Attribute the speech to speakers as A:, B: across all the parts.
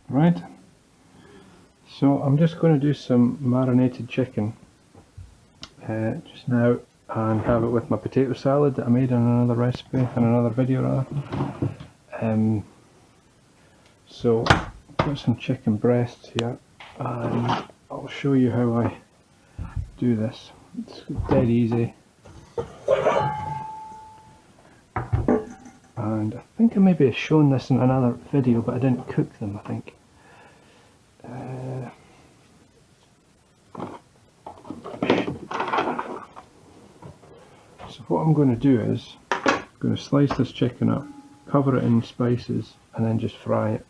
A: Right, so I'm just going to do some marinated chicken just now and have it with my potato salad that I made in another recipe, in another video rather. So I've got some chicken breasts here and I'll show you how I do this. It's dead easy. And I think I maybe have shown this in another video, but I didn't cook them, I think. So what I'm going to do is, I'm going to slice this chicken up, cover it in spices, and then just fry it.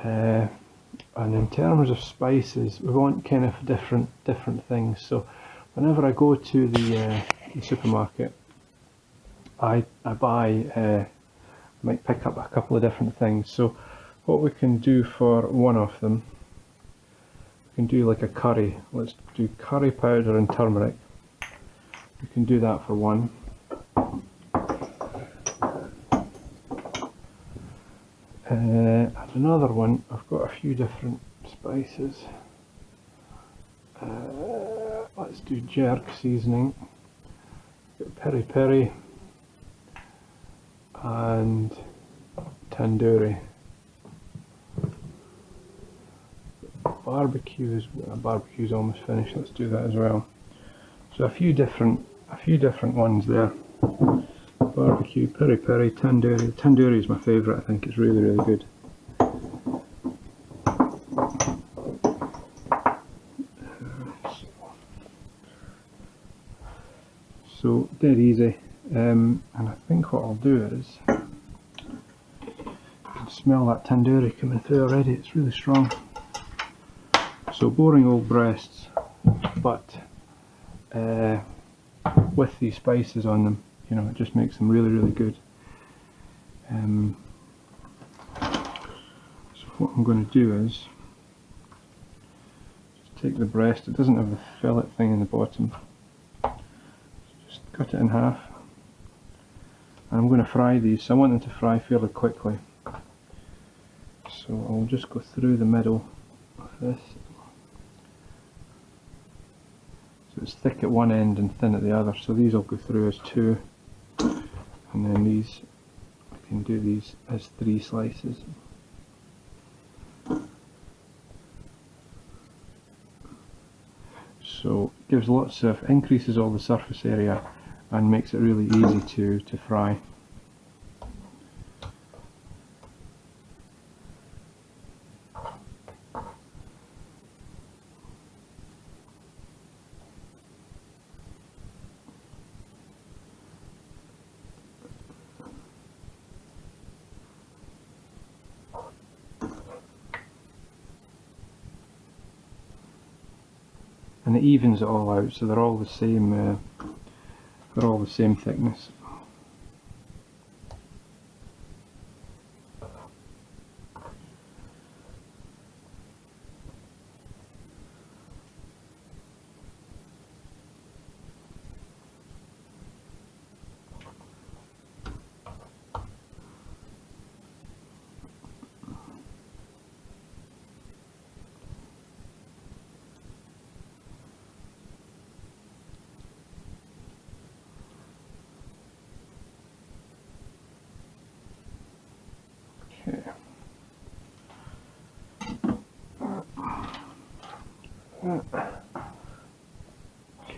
A: And in terms of spices, we want kind of different things. So whenever I go to the supermarket, I might pick up a couple of different things. So what we can do for one of them, we can do like a curry. Let's do curry powder and turmeric. We can do that for one. And another one, I've got a few different spices. Let's do jerk seasoning. Piri Piri and Tandoori. Barbecue's almost finished. Let's do that as well. So a few different ones there. Barbecue, Piri Piri, Tandoori. Tandoori is my favourite. I think it's really good. So dead easy. And I think what I'll do is, you can smell that tandoori coming through already. It's really strong. So boring old breasts, but with these spices on them, you know, it just makes them really good. So what I'm going to do is just take the breast. It doesn't have the fillet thing in the bottom. Just cut it in half. And I'm going to fry these. So I want them to fry fairly quickly. So I'll just go through the middle of this. So it's thick at one end and thin at the other. So these will go through as two. And then these, I can do these as 3 slices. So it gives lots of, increases all the surface area and makes it really easy to fry. And it evens it all out, so they're all the same thickness.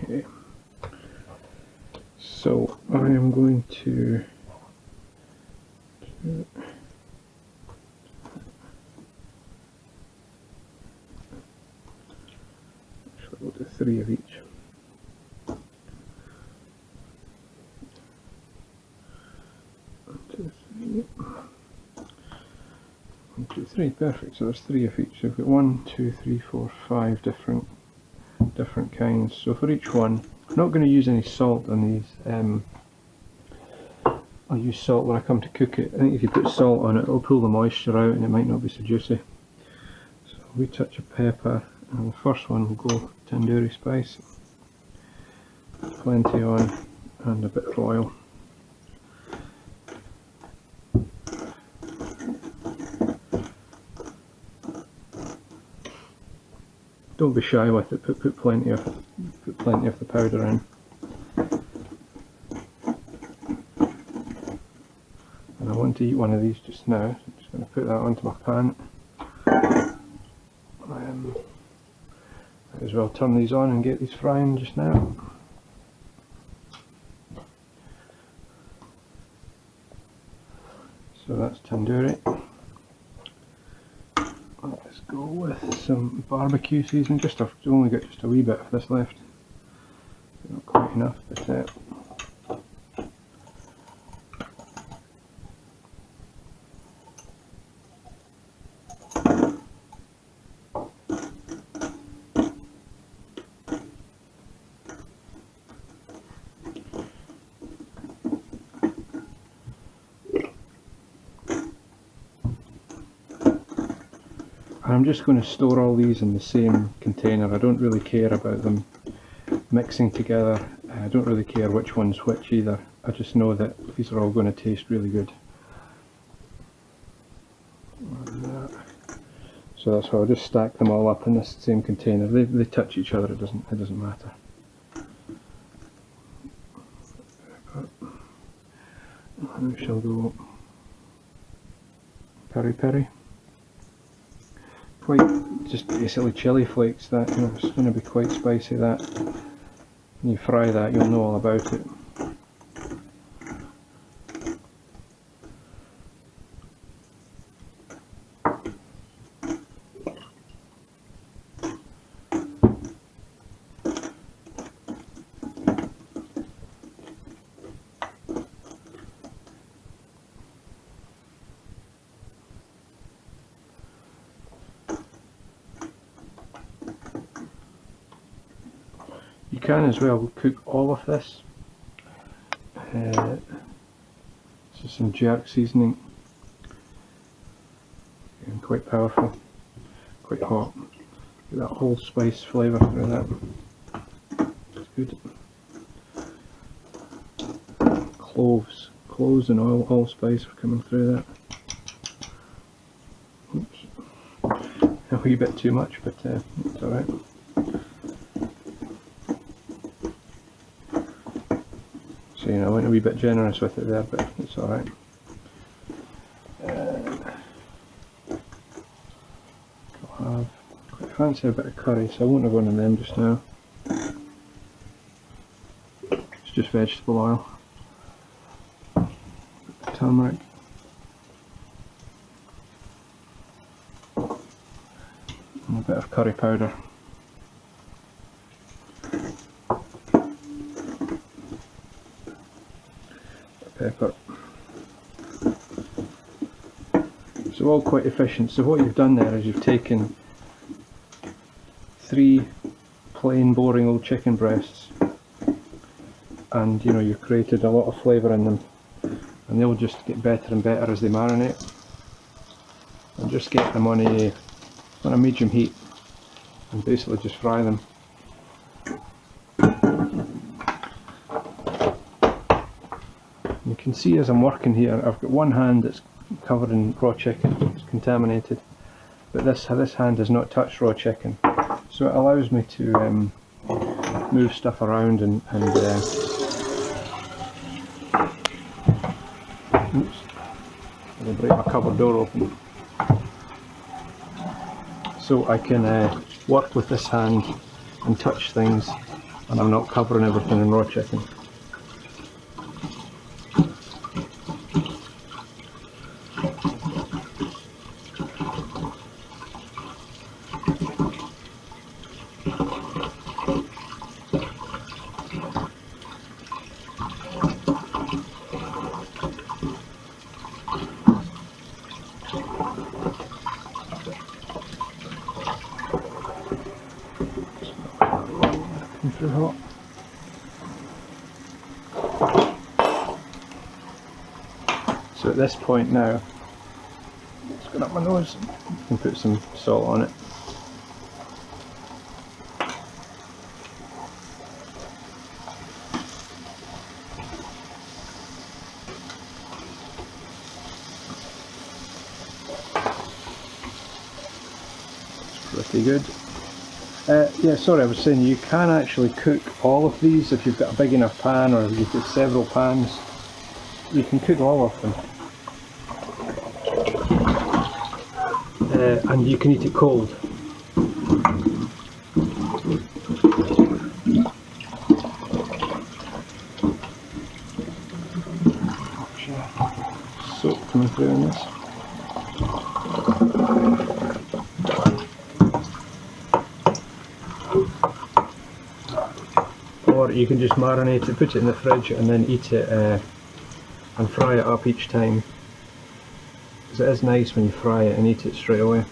A: Okay, so I am going to actually we'll do 3 of each. 1, 2, 3. 1, 2, 3, perfect. So there's 3 of each. So we've got 1, 2, 3, 4, 5 different kinds. So for each one, I'm not going to use any salt on these. I'll use salt when I come to cook it. I think if you put salt on it, it'll pull the moisture out and it might not be so juicy. So a wee touch of pepper, and the first one will go tandoori spice. Plenty on, and a bit of oil. don't be shy with it. Put plenty of the powder in. And I want to eat one of these just now. So I'm just going to put that onto my pan. Might as well turn these on and get these frying just now. So that's tandoori. Let's go with some barbecue seasoning. I've only got just a wee bit of this left. Not quite enough, but I'm just going to store all these in the same container. I don't really care about them mixing together. I don't really care which one's which either. I just know that these are all going to taste really good. So that's why I'll just stack them all up in this same container. They touch each other. It doesn't matter. And we shall go Piri Piri. Quite just basically chili flakes. That, you know, it's going to be quite spicy. That when you fry that, you'll know all about it. You can as well cook all of this. This is some jerk seasoning, and quite powerful, quite hot. Get that whole spice flavour through that. It's good. Cloves and allspice are coming through that. Oops, a wee bit too much, but it's alright. So, you know, I went a wee bit generous with it there, but it's alright. I'll have quite fancy a bit of curry, so I won't have one of them just now. It's just vegetable oil. Turmeric. And a bit of curry powder. Pepper. So all quite efficient. So what you've done there is you've taken 3 plain boring old chicken breasts, and you know, you've created a lot of flavour in them, and they'll just get better and better as they marinate. And just get them on a medium heat and basically just fry them. You can see as I'm working here, I've got one hand that's covered in raw chicken, it's contaminated, but this hand has not touched raw chicken, so it allows me to move stuff around and oops, I'm going to break my cupboard door open. So I can work with this hand and touch things, and I'm not covering everything in raw chicken. Too hot. So at this point now, it's going up my nose. I can put some salt on it. It's pretty good. Yeah, sorry, I was saying you can actually cook all of these if you've got a big enough pan, or you've got several pans. You can cook all of them. And you can eat it cold. Soap coming through in this. Or you can just marinate it, put it in the fridge and then eat it and fry it up each time. Because it is nice when you fry it and eat it straight away.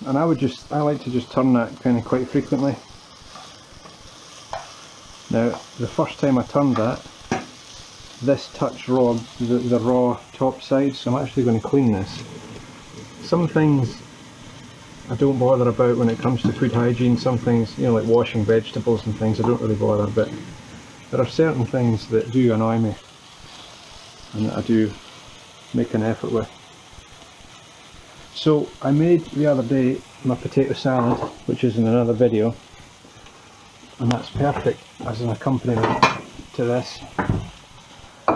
A: And I like to just turn that kind of quite frequently. Now, the first time I turned that, this touched raw, the raw top side, so I'm actually going to clean this. Some things I don't bother about when it comes to food hygiene. Some things, you know, like washing vegetables and things, I don't really bother, but there are certain things that do annoy me and that I do make an effort with. So I made the other day my potato salad, which is in another video, and that's perfect as an accompaniment to this. Do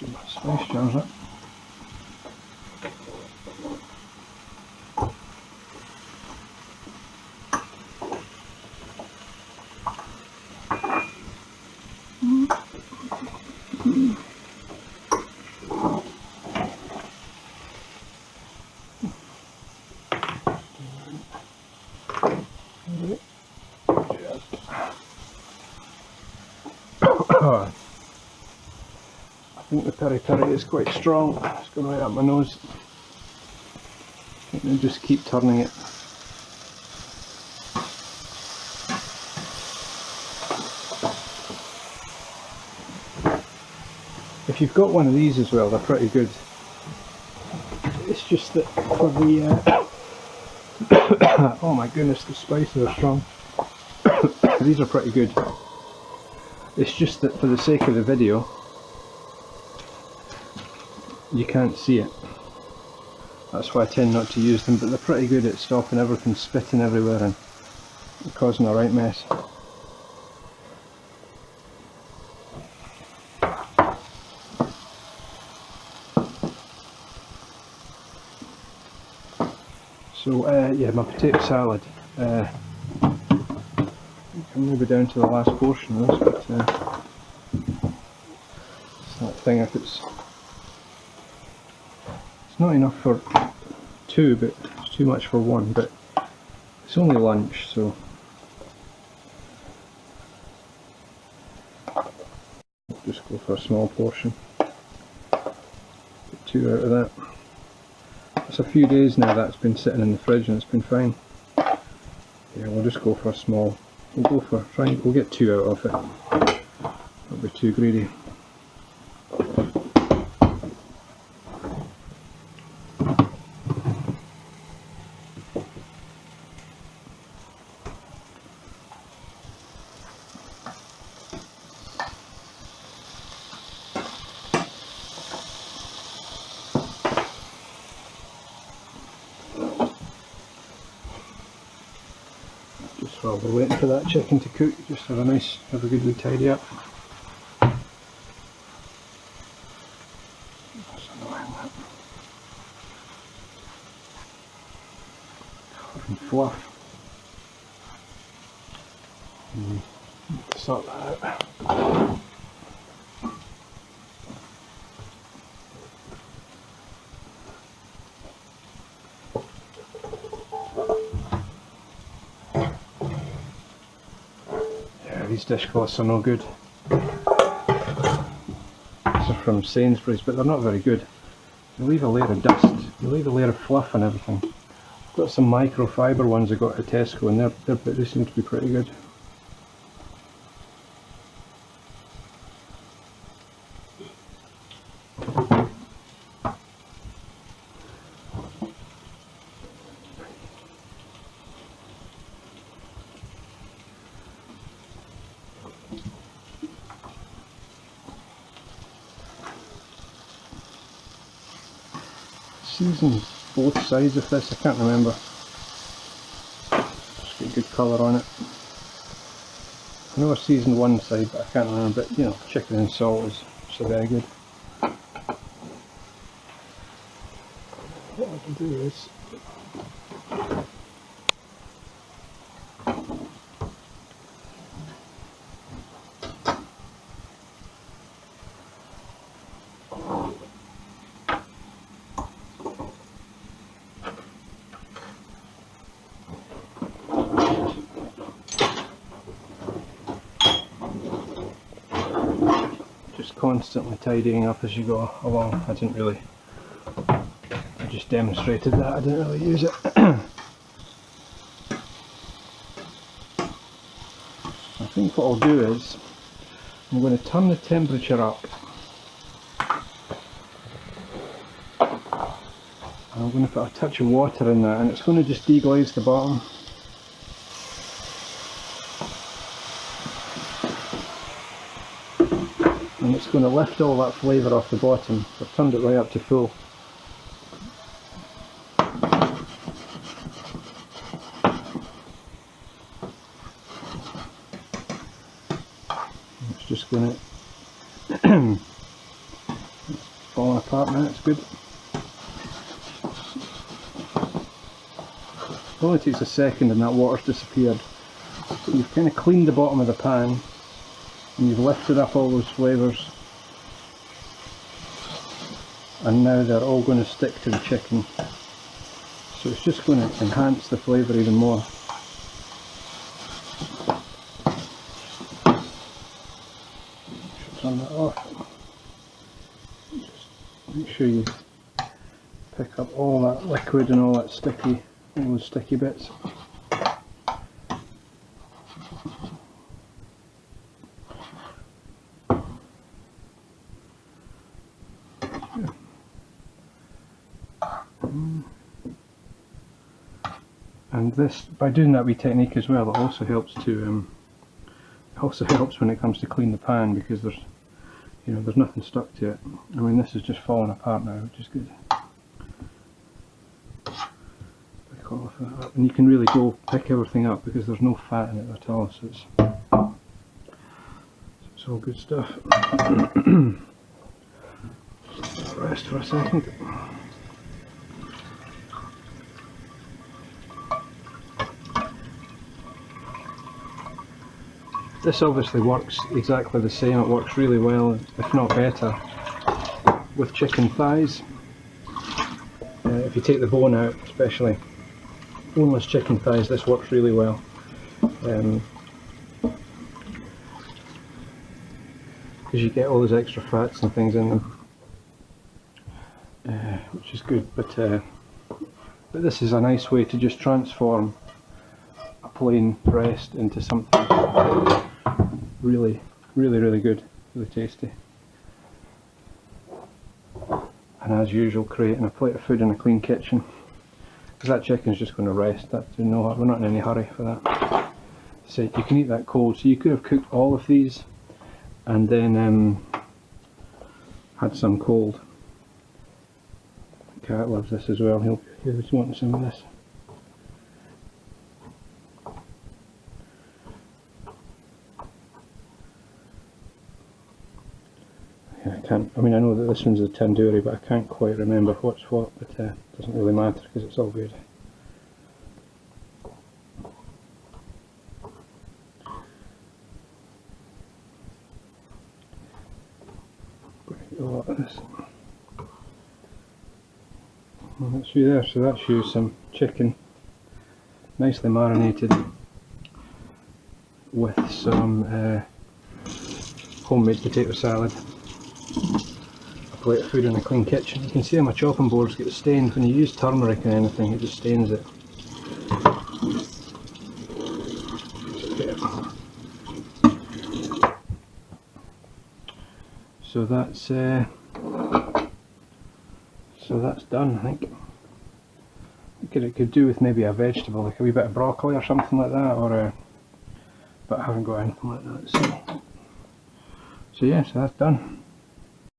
A: my spice jars up. I think the piri piri is quite strong. It's going right up my nose. And just keep turning it. If you've got one of these as well, they're pretty good. It's just that for the oh my goodness, the spices are strong. These are pretty good. It's just that for the sake of the video, you can't see it. That's why I tend not to use them, but they're pretty good at stopping everything spitting everywhere and causing a right mess. So yeah, my potato salad. I'm maybe down to the last portion of this, but it's that thing, if it's not enough for two, but it's too much for one, but it's only lunch, so I'll just go for a small portion. Get two out of that. It's a few days now that's been sitting in the fridge and it's been fine. Yeah, we'll just go for a small. We'll get two out of it. Don't be too greedy. Just while we're waiting for that chicken to cook, just have a good wee tidy up. That's annoying, that. Covered in fluff. Need to sort that out. These dishcloths are no good. These are from Sainsbury's, but they're not very good. They leave a layer of dust, they leave a layer of fluff and everything. I've got some microfiber ones I got at Tesco, and they seem to be pretty good. seasoned both sides of this, I can't remember. Just get good colour on it. I know I seasoned one side, but I can't remember, but you know, chicken and salt is so very good. What I can do is just constantly tidying up as you go along. I just demonstrated that, I didn't really use it. I think what I'll do is I'm going to turn the temperature up. I'm going to put a touch of water in that, and it's going to just deglaze the bottom. And it's going to lift all that flavour off the bottom. I've turned it right up to full. It's just going to fall apart now, it's good. It only takes a second and that water's disappeared. But you've kind of cleaned the bottom of the pan and you've lifted up all those flavours, and now they're all going to stick to the chicken, so it's just going to enhance the flavour even more. Turn that off. Just make sure you pick up all that liquid and all that sticky, all those sticky bits. And this, by doing that wee technique as well, it also helps to when it comes to clean the pan, because there's, you know, there's nothing stuck to it. I mean, this is just falling apart now, which is good. Pick all of that up, and you can really go pick everything up because there's no fat in it at all, so it's all good stuff. Just rest for a second. This obviously works exactly the same. It works really well, if not better, with chicken thighs. If you take the bone out, especially boneless chicken thighs, this works really well. Because you get all those extra fats and things in them, which is good. But this is a nice way to just transform a plain breast into something really good, really tasty. And as usual, creating a plate of food in a clean kitchen, because that chicken's just going to rest. We're not in any hurry for that. So you can eat that cold. So you could have cooked all of these and then had some cold. The cat loves this as well. He's wanting some of this. I mean, I know that this one's a tandoori, but I can't quite remember what's what, but it doesn't really matter because it's all good. A lot of this. Well, that's you there, so that's you some chicken, nicely marinated with some homemade potato salad. A plate of food in a clean kitchen. You can see how my chopping boards get stained. When you use turmeric and anything, it just stains it. So that's done, I think. It could do with maybe a vegetable, like a wee bit of broccoli or something like that, or but I haven't got anything like that. So yeah, so that's done.